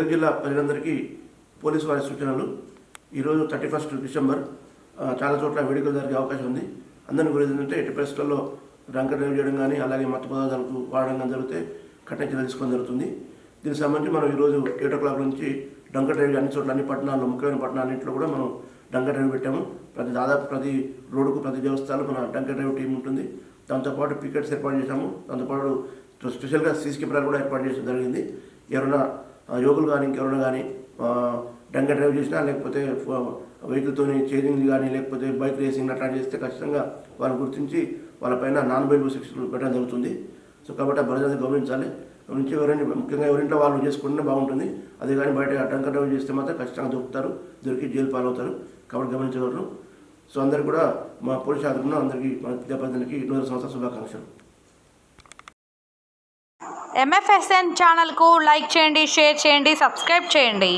మెదక్ జిల్లా ప్రజలందరికీ పోలీసు వారి సూచనలు. ఈరోజు 31 డిసెంబర్ చాలా చోట్ల వేడుకలు జరిగే అవకాశం ఉంది. అందరిని గురించి ఏంటంటే ఎట్టి పరిస్థితుల్లో డ్రంక్ డ్రైవ్ చేయడం కానీ అలాగే మత్తు పదార్థాలకు వాడడం కానీ జరిగితే కఠిన చర్యలు తీసుకోవడం జరుగుతుంది. దీనికి సంబంధించి మనం ఈరోజు 8 o'clock నుంచి డ్రంక్ డ్రైవ్ అన్ని చోట్ల అన్ని పట్టణాల్లో ముఖ్యమైన పట్టణాలన్నింటిలో కూడా మనం డ్రంక్ డ్రైవ్ పెట్టాము. ప్రతి రోడ్డుకు ప్రతి దేవస్థానంలో మన డ్రంక్ డ్రైవ్ టీం ఉంటుంది. దాంతోపాటు పికెట్స్ ఏర్పాటు చేశాము. దాంతోపాటు స్పెషల్గా సీసీ కెమెరాలు కూడా ఏర్పాటు చేయడం జరిగింది. ఎవరైనా యువకులు కానీ ఇంకెవరైనా కానీ డ్రంక్ డ్రైవ్ చేసినా లేకపోతే వెహికల్తో చేజింగ్ కానీ లేకపోతే బైక్ రేసింగ్ అట్లా చేస్తే ఖచ్చితంగా వాళ్ళని గుర్తించి వాళ్ళపైన నాన్ బెయిలబుల్ శిక్షలు పెట్టడం జరుగుతుంది. సో కాబట్టి ఆ ప్రజలను గమనించాలి. నుంచి ముఖ్యంగా ఎవరింట్లో వాళ్ళు చేసుకుంటే బాగుంటుంది. అదే కానీ బయట డ్రంక్ డ్రైవ్ చేస్తే మాత్రం ఖచ్చితంగా దొరుకుతారు, దొరికి జైలు పాలవుతారు. కాబట్టి గమనించగలరు. సో అందరికీ కూడా మా పోలీస్ శాఖను అందరికీ మన విద్యార్థులకి 2 సంవత్సరాల శుభాకాంక్షలు. MFSN ఛానల్కు లైక్ చేయండి, షేర్ చేయండి, సబ్స్క్రైబ్ చేయండి.